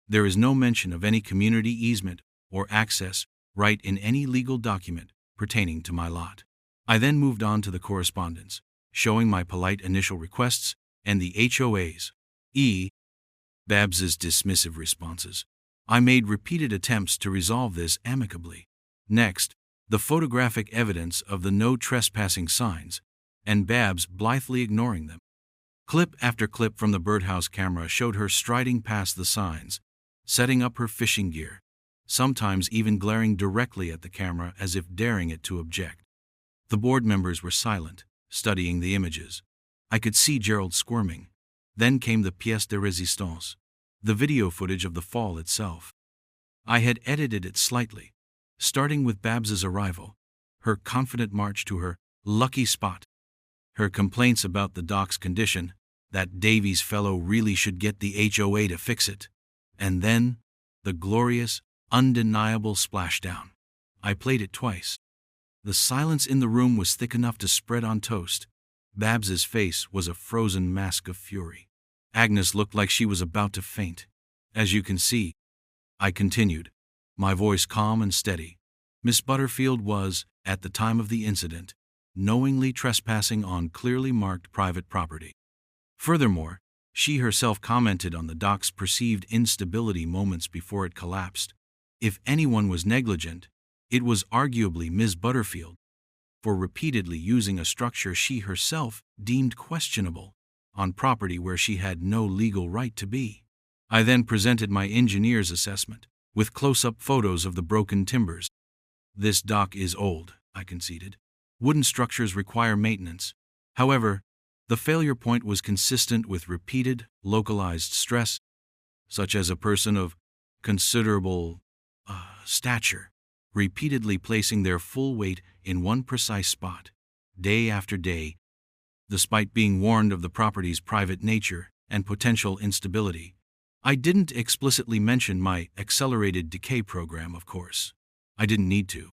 There is no mention of any community easement or access right in any legal document pertaining to my lot. I then moved on to the correspondence, showing my polite initial requests and the HOA's, Babs's dismissive responses. I made repeated attempts to resolve this amicably. Next, the photographic evidence of the no trespassing signs, and Babs blithely ignoring them. Clip after clip from the birdhouse camera showed her striding past the signs, setting up her fishing gear, sometimes even glaring directly at the camera as if daring it to object. The board members were silent, studying the images. I could see Gerald squirming. Then came the pièce de résistance, the video footage of the fall itself. I had edited it slightly, starting with Babs's arrival, her confident march to her lucky spot, her complaints about the dock's condition, that Davies fellow really should get the HOA to fix it, and then the glorious, undeniable splashdown. I played it twice. The silence in the room was thick enough to spread on toast. Babs's face was a frozen mask of fury. Agnes looked like she was about to faint. As you can see, I continued, my voice calm and steady. Miss Butterfield was, at the time of the incident, knowingly trespassing on clearly marked private property. Furthermore, she herself commented on the dock's perceived instability moments before it collapsed. If anyone was negligent, it was arguably Ms. Butterfield, for repeatedly using a structure she herself deemed questionable on property where she had no legal right to be. I then presented my engineer's assessment, with close-up photos of the broken timbers. This dock is old, I conceded. Wooden structures require maintenance. However, the failure point was consistent with repeated, localized stress, such as a person of considerable stature, repeatedly placing their full weight in one precise spot, day after day, despite being warned of the property's private nature and potential instability. I didn't explicitly mention my accelerated decay program, of course. I didn't need to.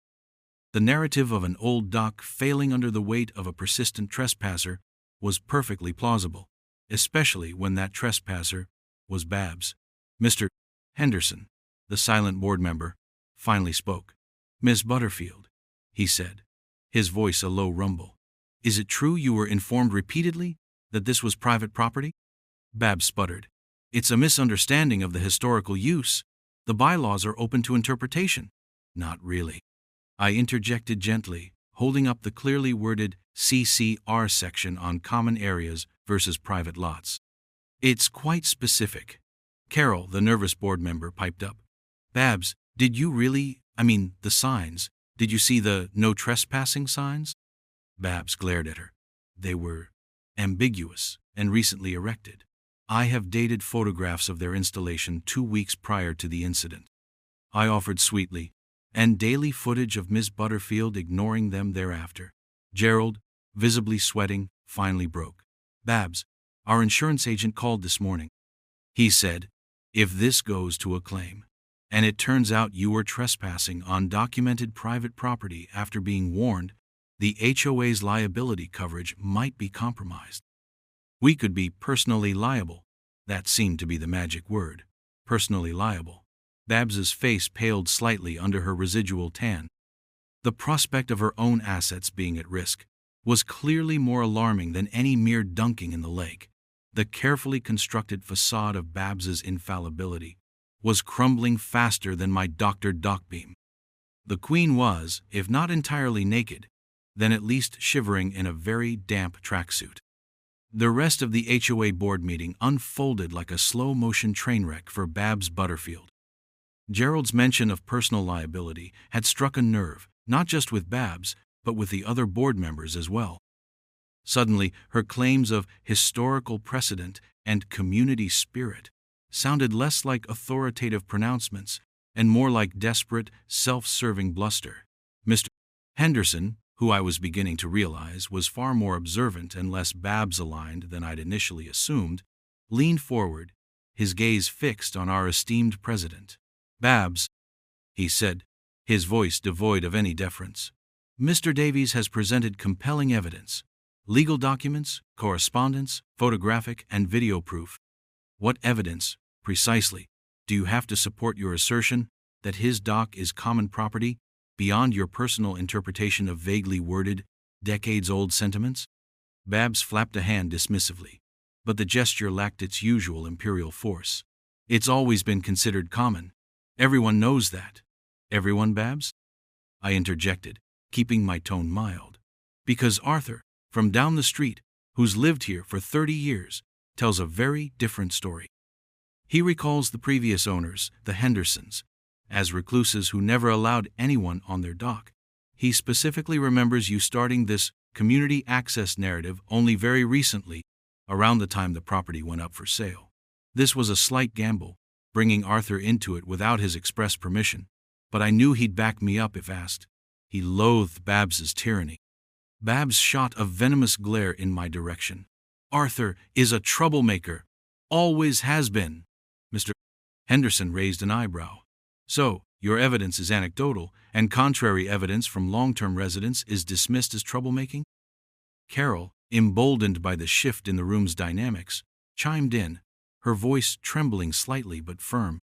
The narrative of an old dock failing under the weight of a persistent trespasser was perfectly plausible, especially when that trespasser was Babs. Mr. Henderson, the silent board member, finally spoke. Miss Butterfield, he said, his voice a low rumble. Is it true you were informed repeatedly that this was private property? Babs sputtered. It's a misunderstanding of the historical use. The bylaws are open to interpretation. Not really. I interjected gently, holding up the clearly worded CCR section on common areas versus private lots. It's quite specific. Carol, the nervous board member, piped up. Babs, did you really, the signs, did you see the no trespassing signs? Babs glared at her. They were ambiguous and recently erected. I have dated photographs of their installation 2 weeks prior to the incident. I offered sweetly, and daily footage of Miss Butterfield ignoring them thereafter. Gerald, visibly sweating, finally broke. "Babs, our insurance agent called this morning. He said, if this goes to a claim, and it turns out you were trespassing on documented private property after being warned, the HOA's liability coverage might be compromised. We could be personally liable." That seemed to be the magic word. Personally liable. Babs's face paled slightly under her residual tan. The prospect of her own assets being at risk was clearly more alarming than any mere dunking in the lake. The carefully constructed facade of Babs's infallibility was crumbling faster than my Dr. Dockbeam. The Queen was, if not entirely naked, then at least shivering in a very damp tracksuit. The rest of the HOA board meeting unfolded like a slow-motion train wreck for Babs Butterfield. Gerald's mention of personal liability had struck a nerve, not just with Babs, but with the other board members as well. Suddenly, her claims of historical precedent and community spirit sounded less like authoritative pronouncements and more like desperate, self-serving bluster. Mr. Henderson, who I was beginning to realize was far more observant and less Babs-aligned than I'd initially assumed, leaned forward, his gaze fixed on our esteemed president. "Babs," he said, his voice devoid of any deference, "Mr. Davies has presented compelling evidence. Legal documents, correspondence, photographic and video proof. What evidence, precisely, do you have to support your assertion that his dock is common property beyond your personal interpretation of vaguely worded, decades-old sentiments?" Babs flapped a hand dismissively, but the gesture lacked its usual imperial force. "It's always been considered common. Everyone knows that." "Everyone, Babs?" I interjected, keeping my tone mild. "Because Arthur, from down the street, who's lived here for 30 years, tells a very different story. He recalls the previous owners, the Hendersons, as recluses who never allowed anyone on their dock. He specifically remembers you starting this community access narrative only very recently, around the time the property went up for sale. This was a slight gamble, bringing Arthur into it without his express permission, but I knew he'd back me up if asked. He loathed Babs's tyranny." Babs shot a venomous glare in my direction. "Arthur is a troublemaker. Always has been." Mr. Henderson raised an eyebrow. "So, your evidence is anecdotal, and contrary evidence from long-term residents is dismissed as troublemaking?" Carol, emboldened by the shift in the room's dynamics, chimed in, her voice trembling slightly but firm.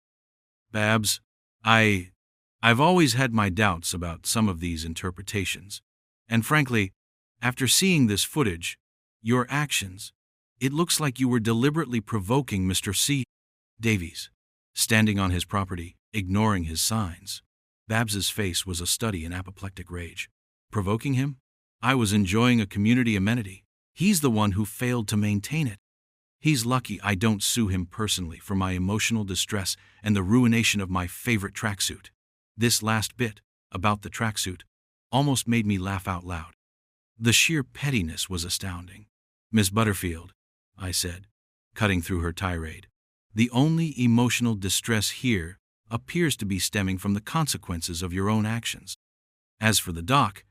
"Babs, I've always had my doubts about some of these interpretations, and frankly, after seeing this footage, your actions, it looks like you were deliberately provoking Mr. C. Davies, standing on his property, ignoring his signs." Babs's face was a study in apoplectic rage. "Provoking him? I was enjoying a community amenity. He's the one who failed to maintain it. He's lucky I don't sue him personally for my emotional distress and the ruination of my favorite tracksuit." This last bit, about the tracksuit, almost made me laugh out loud. The sheer pettiness was astounding. "Miss Butterfield," I said, cutting through her tirade, "the only emotional distress here appears to be stemming from the consequences of your own actions. As for the dock,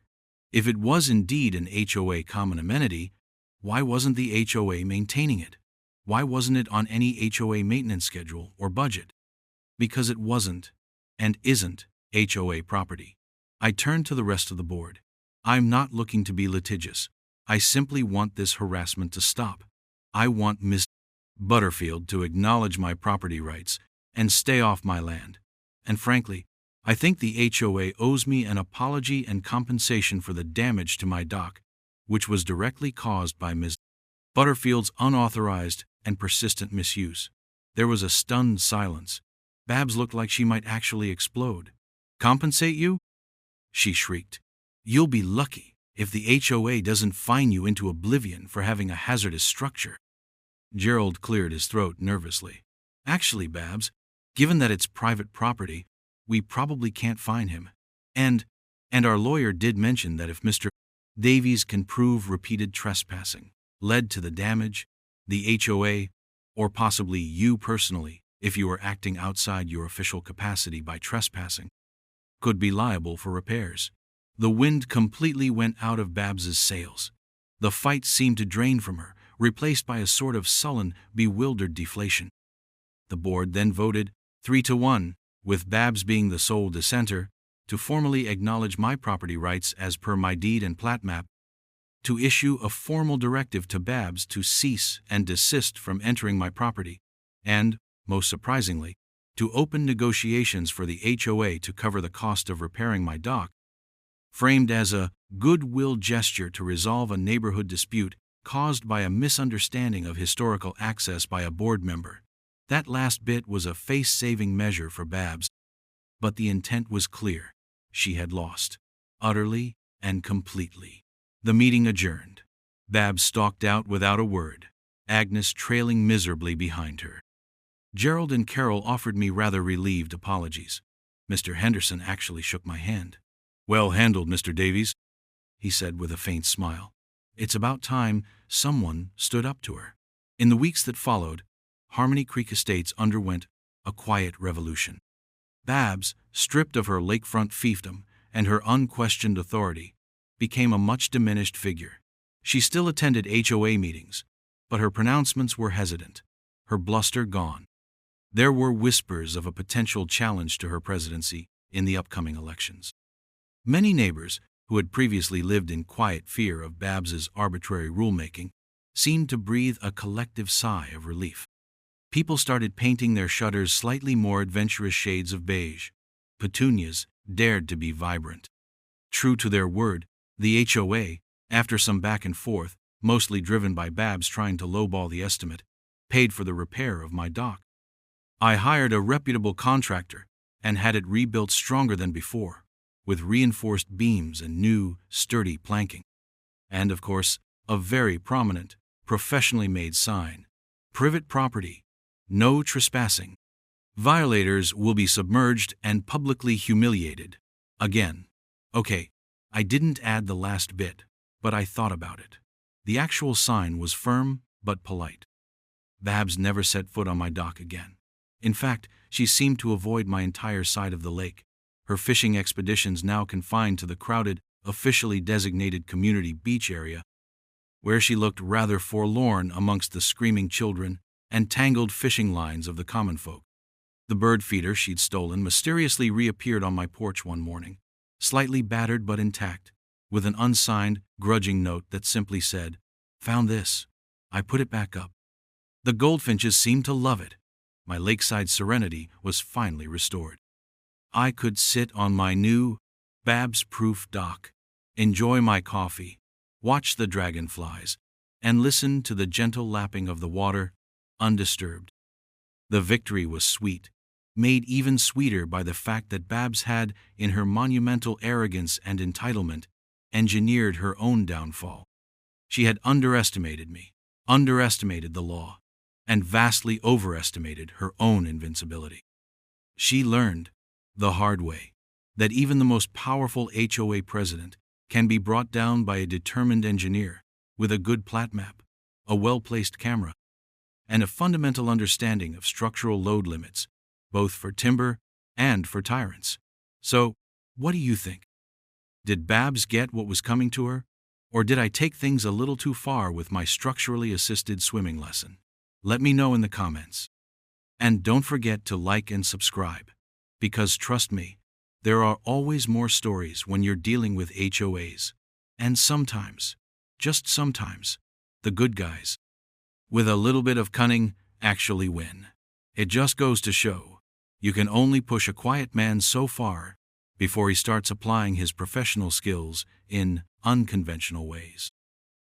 if it was indeed an HOA common amenity, why wasn't the HOA maintaining it? Why wasn't it on any HOA maintenance schedule or budget? Because it wasn't, and isn't, HOA property." I turned to the rest of the board. "I'm not looking to be litigious. I simply want this harassment to stop. I want Miss Butterfield to acknowledge my property rights and stay off my land. And frankly, I think the HOA owes me an apology and compensation for the damage to my dock, which was directly caused by Ms. Butterfield's unauthorized and persistent misuse." There was a stunned silence. Babs looked like she might actually explode. "Compensate you?" she shrieked. "You'll be lucky if the HOA doesn't fine you into oblivion for having a hazardous structure." Gerald cleared his throat nervously. "Actually, Babs, given that it's private property, we probably can't fine him. And our lawyer did mention that if Mr. Davies can prove repeated trespassing led to the damage, the HOA, or possibly you personally, if you were acting outside your official capacity by trespassing, could be liable for repairs. The wind completely went out of Babs's sails. The fight seemed to drain from her, replaced by a sort of sullen, bewildered deflation. The board then voted 3-1, with Babs being the sole dissenter, to formally acknowledge my property rights as per my deed and plat map, to issue a formal directive to Babs to cease and desist from entering my property, and, most surprisingly, to open negotiations for the HOA to cover the cost of repairing my dock, framed as a goodwill gesture to resolve a neighborhood dispute caused by a misunderstanding of historical access by a board member. That last bit was a face-saving measure for Babs, but the intent was clear. She had lost, utterly and completely. The meeting adjourned. Babs stalked out without a word, Agnes trailing miserably behind her. Gerald and Carol offered me rather relieved apologies. Mr. Henderson actually shook my hand. "Well handled, Mr. Davies," he said with a faint smile. It's about time someone stood up to her. In the weeks that followed, Harmony Creek Estates underwent a quiet revolution. Babs, stripped of her lakefront fiefdom and her unquestioned authority, became a much diminished figure. She still attended HOA meetings, but her pronouncements were hesitant, her bluster gone. There were whispers of a potential challenge to her presidency in the upcoming elections. Many neighbors, who had previously lived in quiet fear of Babs's arbitrary rulemaking, seemed to breathe a collective sigh of relief. People started painting their shutters slightly more adventurous shades of beige. Petunias dared to be vibrant. True to their word, the HOA, after some back and forth, mostly driven by Babs trying to lowball the estimate, paid for the repair of my dock. I hired a reputable contractor and had it rebuilt stronger than before, with reinforced beams and new, sturdy planking. And, of course, a very prominent, professionally made sign. Private property. No trespassing. Violators will be submerged and publicly humiliated. Again. Okay, I didn't add the last bit, but I thought about it. The actual sign was firm but polite. Babs never set foot on my dock again. In fact, she seemed to avoid my entire side of the lake, her fishing expeditions now confined to the crowded, officially designated community beach area, where she looked rather forlorn amongst the screaming children and tangled fishing lines of the common folk. The bird feeder she'd stolen mysteriously reappeared on my porch one morning, slightly battered but intact, with an unsigned, grudging note that simply said, "Found this. I put it back up." The goldfinches seemed to love it. My lakeside Serenity was finally restored. I could sit on my new, Babs-proof dock, enjoy my coffee, watch the dragonflies, and listen to the gentle lapping of the water, undisturbed. The victory was sweet, made even sweeter by the fact that Babs had, in her monumental arrogance and entitlement, engineered her own downfall. She had underestimated me, underestimated the law, and vastly overestimated her own invincibility. She learned, the hard way, that even the most powerful HOA president can be brought down by a determined engineer with a good plat map, a well-placed camera, and a fundamental understanding of structural load limits, both for timber and for tyrants. So, what do you think? Did Babs get what was coming to her, or did I take things a little too far with my structurally assisted swimming lesson? Let me know in the comments. And don't forget to like and subscribe, because trust me, there are always more stories when you're dealing with HOAs, and sometimes, just sometimes, the good guys, with a little bit of cunning, actually win. It just goes to show, you can only push a quiet man so far before he starts applying his professional skills in unconventional ways.